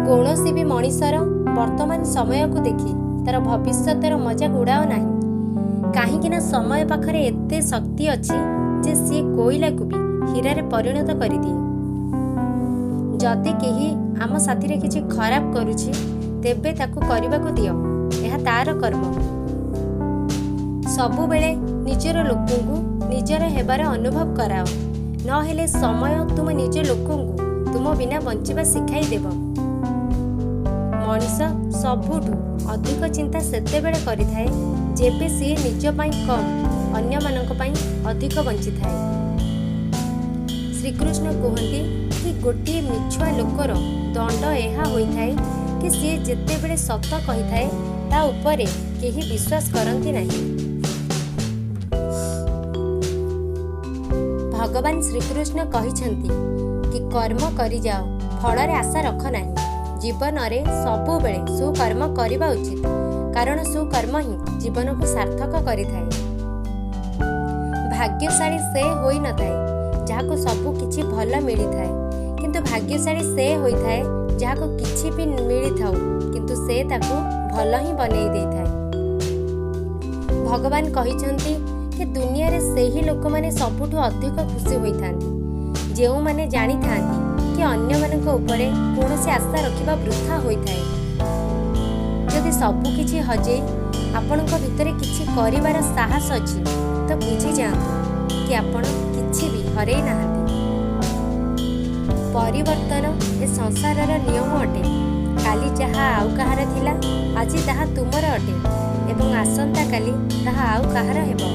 कौनसी भी मनीषर वर्तमान समय को देखी तार भविष्यतर मजाक उड़ाओ नहीं, कहीं समय पाखरे एते शक्ति अच्छी जे सी कोईला को भी हीरारे परिणत कर दिए। जदि केही आम साथी रे किछि खराब करुछि तेबे ताकू करबा को दियो, यह तार कर्म। सबु बेले निजर लोकंकु निजर हेबार अनुभव कराओ, न हेले समय तुम निज लोकंकु तुम बिना बंचिबा शिखाई देब। मनीष सबुठु अधिक चिंता सेते बेले करिथाए जेबे सी निज पई कम अन्य मानक पई अधिक बंची थाए। श्रीकृष्ण कहते कि गोटे मिछुआ लोकर दंड एहा होइथाए कि सी जेते बेले सत कहिथाए ता उपरे केही विश्वास करंती नहीं। भगवान श्रीकृष्ण कहिछंती कि कर्म करि जाओ, फलरे आशा रख नहीं। जीवन रे सबु बेले सुकर्म करिबा उचित, कारण सुकर्म ही जीवन को सार्थक करिथाए। भाग्यशाली से होई न थाए जहाको सबु किछि भल मिली थाए, किंतु भाग्यशाली से होई थाए जहाको किछि भी मिली थाउ किंतु से ताको भल ही बनेई देई थाए। भगवान कहिछंती कि दुनिया रे सेही लोक माने सबुठु अधिक खुशी होई थांती जेउ माने जानी थांती कि अन्य मानक उपरे कौनसी आशा रखिबा वृथा होई थाए। जदि सबु किछि हजे आपनक भितरे किछि करिवार साहस अछि तो बुझी जांतु कि आपण किछि भी हरेई नाहंती। परिवर्तन ए संसारर नियम अटे। काली जहा आउ कहार थिला आजि ताहा तुमर अटे एवं आसंता काली ताहा आउ कहार हेबो।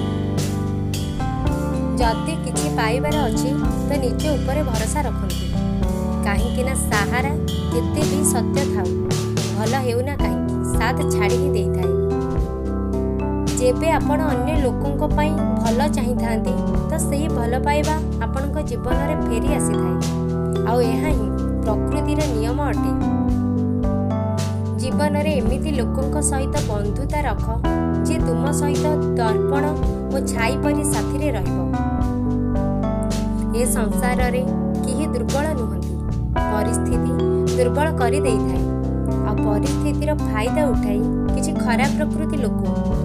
जदि किछि पाइबार अछि तो निज उपरे भरोसा रखंतु, काहींकि ना सहारा केते भी सत्य थाउ भल हेउना काहींकि साथ छाड़ी ही देई थाए। जेबे आपण अन्य लोकंक पई भल चाहि थांती तो सेही भल पाइबा आपणक जीवन रे फेरी आसी थाए। आउ एहा ही प्रकृतिर नियम अटे। जीवन रे एमिति लोकंक सहित बंधुता रख जे तुम सहित दर्पण और छाई परी साथी रे रहइबो। ए संसार रे केही दुर्बल नुहंती, परिस्थिति दुर्बल करी देई थाए। आ परिस्थितिर फायदा उठाई किछि खराब प्रकृति लोक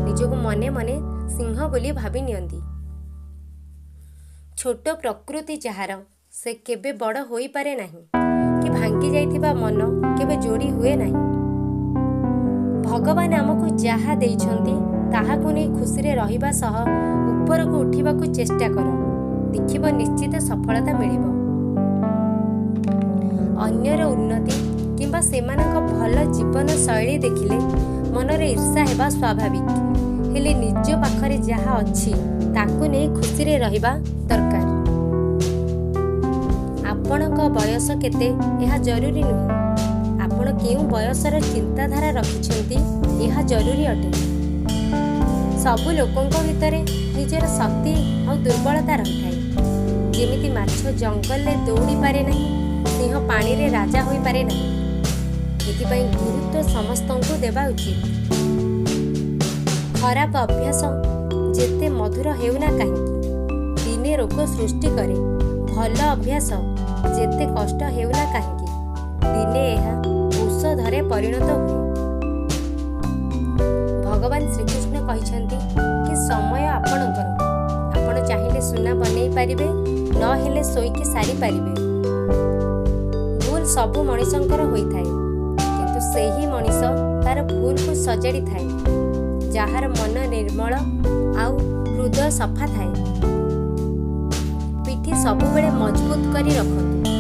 निजको मने मने सिंह बोली भाबी नियंती। छोट प्रकृति जहार से केबे बड़ होई पारे नाही, कि भांगी जाइथिबा मन केबे जोड़ी हुए नाही। भगवान आमको जहा देइछंती ताहाको नै खुशी रे रहिबा सह ऊपर को उठिबा को चेष्टा कर, देखिब निश्चित सफलता मिलिब। अन्यर उन्नति किंबा सेमानक भल जीवन शैली देखिले मनरे ईर्षा हेबा स्वाभाविक, हेले निज पाखरे जहा अछि ताको नै खुशी रे रहिबा दरकार। आपणक बयस केते एहा जरूरी नुहे, आपण केउ बयसर चिंताधारा रखिछंती एहा जरूरी अटे। सबु लोकंक भितरे निजर शक्ति और दुर्बलता रही थाए। जेमिति माछ जंगल रे दौड़ी पारे नहीं, सिंह पानी रे राजा होई पारे नहीं। एथिपाई गुरुत्व समस्तंकु देबा उचित। खराब अभ्यास जेते मधुर हेउना काहींकि दिने रोग सृष्टि करे, भल अभ्यास जेते कष्ट हेउना काहींकि दिने एहा औषधरे परिणत हुए। भगवान श्रीकृष्ण कहिछंती कि समय आपणकर, आपण चाहिले सुना बनै पारिबे न हेले सोईकी सारी पारिबे। भूल सबु मनीषंकर होई थाए, किंतु सेही मनीष तार भूल को सजाड़ी थाए जार मन निर्मल आउ हृदय सफा थाए। पिठी सबु बेले मजबूत करी रखंतु,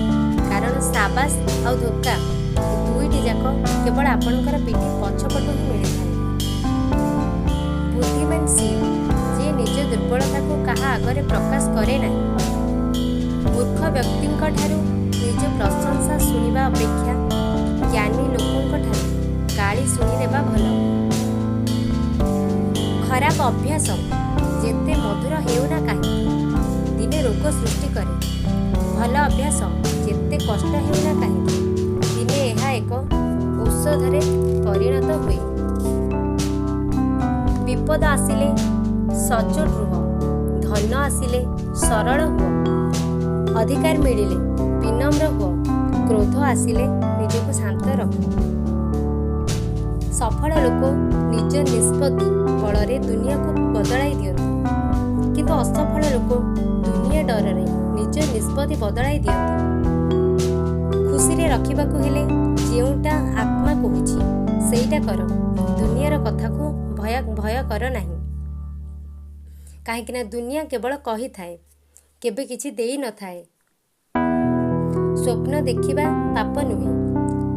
कारण साबास आउ धोका दुईटी जाक केवल आपणकर पिठी पछपटु ही मिली थाए। बुद्धिमान सी जे निज दुर्बलता को कहा आगरे प्रकाश करे नहीं। मूर्ख व्यक्तिंक ठारू निज प्रशंसा सुनिबा अपेक्षा ज्ञानी लोकंक ठारू गाली सुनिदेबा भल। खराब अभ्यास जेते मधुर हेउना काहींकि दिने रोग सृष्टि करे, भल अभ्यास जेते कष्ट हेउना काहींकि दिने एहा एक औषधरे परिणत हुए। विपद आसिले सचोट रुह, धन आसिले सरल हुआ, अधिकार मिलिले विनम्र हुआ, क्रोध आसिले निज ନିଜକୁ ଶାନ୍ତ ରଖ। ସଫଳ ଲୋକ ନିଜ ନିଷ୍ପତ୍ତି ବଳରେ ଦୁନିଆକୁ ବଦଳାଇ ଦିଅନ୍ତି, କିନ୍ତୁ ଅସଫଳ ଲୋକ ଦୁନିଆ ଡରରେ ନିଜ ନିଷ୍ପତ୍ତି ବଦଳାଇ ଦିଅନ୍ତି। ଖୁସିରେ ରଖିବାକୁ ହେଲେ ଯେଉଁଟା ଆତ୍ମା କହୁଛି ସେଇଟା କର। ଦୁନିଆର କଥାକୁ ଭୟ କର ନାହିଁ, କାହିଁକିନା ଦୁନିଆ କେବଳ କହିଥାଏ, କେବେ କିଛି ଦେଇନଥାଏ। ସ୍ୱପ୍ନ ଦେଖିବା ପାପ ନୁହେଁ,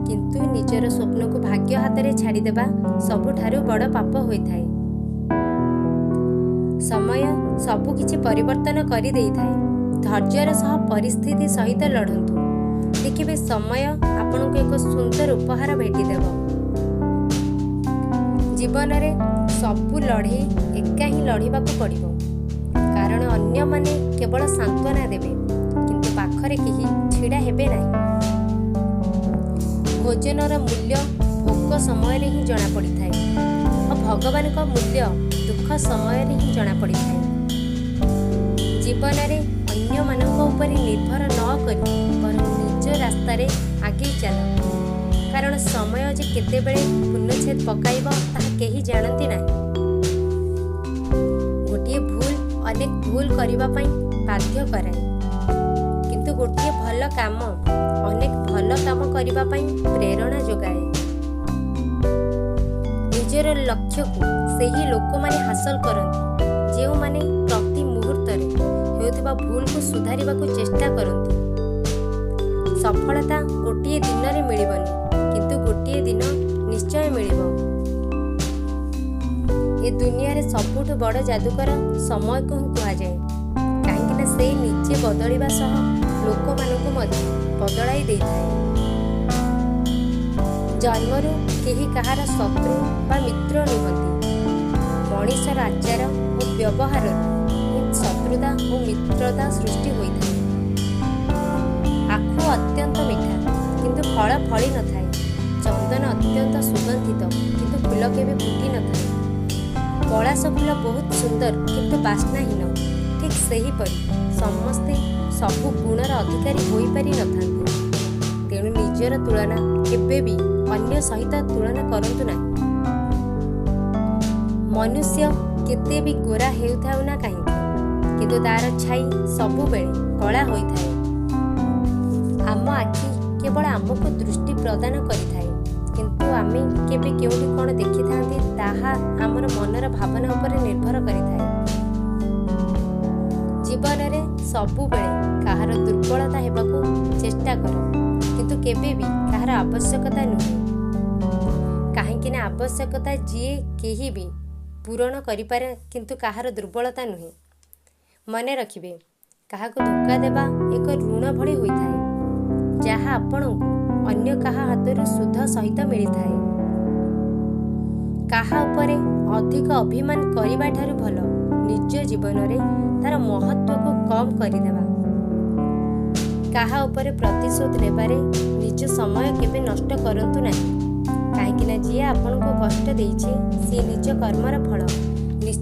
କିନ୍ତୁ ନିଜର ସ୍ୱପ୍ନକୁ ଭାଗ୍ୟ ହାତରେ ଛାଡ଼ିଦେବା ସବୁଠାରୁ ବଡ଼ ପାପ ହୋଇଥାଏ। ସମୟ ସବୁ କିଛି ପରିବର୍ତ୍ତନ କରିଦେଇଥାଏ। ଧୈର୍ଯ୍ୟର ସହ ପରିସ୍ଥିତି ସହିତ ଲଢ଼ନ୍ତୁ, ଦେଖିବେ ସମୟ ଆପଣଙ୍କୁ ଏକ ସୁନ୍ଦର ଉପହାର ଭେଟିଦେବ। ଜୀବନରେ ସବୁ ଲଢ଼େଇ ଏକା ହିଁ ଲଢ଼ିବାକୁ ପଡ଼ିବ, କାରଣ ଅନ୍ୟମାନେ କେବଳ ସାନ୍ତ୍ୱନା ଦେବେ, କିନ୍ତୁ ପାଖରେ କେହି ଛିଡ଼ା ହେବେ ନାହିଁ। ଭୋଜନର ମୂଲ୍ୟ ଭୋକ ସମୟରେ ହିଁ ଜଣାପଡ଼ିଥାଏ ଓ ଭଗବାନଙ୍କ ମୂଲ୍ୟ ଦୁଃଖ ସମୟରେ ହିଁ ଜଣାପଡ଼ିଥାଏ। ଜୀବନରେ ଅନ୍ୟମାନଙ୍କ ଉପରେ ନିର୍ଭର ନ କରି ବରଂ ନିଜ ରାସ୍ତାରେ ଆଗେଇ ଚାଲ, କାରଣ ସମୟ ଯେ କେତେବେଳେ ପୂର୍ଣ୍ଣଚ୍ଛେଦ ପକାଇବ ତାହା କେହି ଜାଣନ୍ତି ନାହିଁ। ଗୋଟିଏ ଭୁଲ ଅନେକ ଭୁଲ କରିବା ପାଇଁ ବାଧ୍ୟ କରାଏ, କିନ୍ତୁ ଗୋଟିଏ ଭଲ କାମ ଅନେକ ଭଲ କାମ କରିବା ପାଇଁ ପ୍ରେରଣା ଯୋଗାଏ। ନିଜର ଲକ୍ଷ୍ୟକୁ ସେହି ଲୋକମାନେ ହାସଲ କରନ୍ତି ଯେଉଁମାନେ ପ୍ରତି ମୁହୂର୍ତ୍ତରେ ହେଉଥିବା ଭୁଲକୁ ସୁଧାରିବାକୁ ଚେଷ୍ଟା କରନ୍ତି। ସଫଳତା ଗୋଟିଏ ଦିନରେ ମିଳିବନି, କିନ୍ତୁ ଗୋଟିଏ ଦିନ ନିଶ୍ଚୟ ମିଳିବ। ଏ ଦୁନିଆରେ ସବୁଠୁ ବଡ଼ ଯାଦୁକର ସମୟକୁ ହିଁ କୁହାଯାଏ, କାହିଁକିନା ସେ ନିଜେ ବଦଳିବା ସହ ଲୋକମାନଙ୍କୁ ମଧ୍ୟ ବଦଳାଇ ଦେଇଥାଏ। ଜନ୍ମରୁ କେହି କାହାର ଶତ୍ରୁ ବା ମିତ୍ର ନୁହନ୍ତି। ମଣିଷର ଆଚାର ଓ ବ୍ୟବହାରରୁ ହିଁ ଶତ୍ରୁତା ଓ ମିତ୍ରତା ସୃଷ୍ଟି ହୋଇଥାଏ। ଆଖୁ ଅତ୍ୟନ୍ତ ମିଠା, କିନ୍ତୁ ଫଳ ଫଳି ନଥାଏ। ଚନ୍ଦନ ଅତ୍ୟନ୍ତ ସୁଗନ୍ଧିତ, କିନ୍ତୁ ଫୁଲ କେବେ ଫୁଟି ନଥାଏ। ପଳାଶ ଫୁଲ ବହୁତ ସୁନ୍ଦର, କିନ୍ତୁ ବାସ୍ନାହୀନ। ଠିକ୍ ସେହିପରି ସମସ୍ତେ ସବୁ ଗୁଣର ଅଧିକାରୀ ହୋଇପାରି ନଥାନ୍ତି। ତେଣୁ ନିଜର ତୁଳନା କେବେ ବି ଅନ୍ୟ ସହିତ ତୁଳନା କରନ୍ତୁ ନାହିଁ। ମନୁଷ୍ୟ କେତେ ବି ଗୋରା ହେଉଥାଉ ନା କାହିଁକି, କିନ୍ତୁ ତାର ଛାଇ ସବୁବେଳେ କଳା ହୋଇଥାଏ। ଆମ ଆଖି କେବଳ ଆମକୁ ଦୃଷ୍ଟି ପ୍ରଦାନ କରିଥାଏ, କିନ୍ତୁ ଆମେ କେବେ କେଉଁଠି କ'ଣ ଦେଖିଥାନ୍ତି ତାହା ଆମର ମନର ଭାବନା ଉପରେ ନିର୍ଭର କରିଥାଏ। ଜୀବନରେ ସବୁବେଳେ କାହାର ଦୁର୍ବଳତା ହେବାକୁ ଚେଷ୍ଟା କର, କିନ୍ତୁ କେବେ ବି କାହାର ଆବଶ୍ୟକତା ନୁହେଁ, କାହିଁକିନା ଆବଶ୍ୟକତା ଯିଏ କେହି ବି ପୂରଣ କରିପାରେ, କିନ୍ତୁ କାହାର ଦୁର୍ବଳତା ନୁହେଁ। ମନେ ରଖିବେ, କାହାକୁ ଧୋକା ଦେବା ଏକ ଋଣ ଭଳି ହୋଇଥାଏ, ଯାହା ଆପଣଙ୍କୁ ଅନ୍ୟ କାହା ହାତରୁ ସୁଧ ସହିତ ମିଳିଥାଏ। କାହା ଉପରେ ଅଧିକ ଅଭିମାନ କରିବା ଠାରୁ ଭଲ ନିଜ ଜୀବନରେ ତାର ମହତ୍ତ୍ୱକୁ କମ୍ କରିଦେବା। କାହା ଉପରେ ପ୍ରତିଶୋଧ ନେବାରେ ନିଜ ସମୟ କେବେ ନଷ୍ଟ କରନ୍ତୁ ନାହିଁ, କାହିଁକିନା ଯିଏ ଆପଣଙ୍କୁ କଷ୍ଟ ଦେଇଛି ସିଏ ନିଜ କର୍ମର ଫଳ।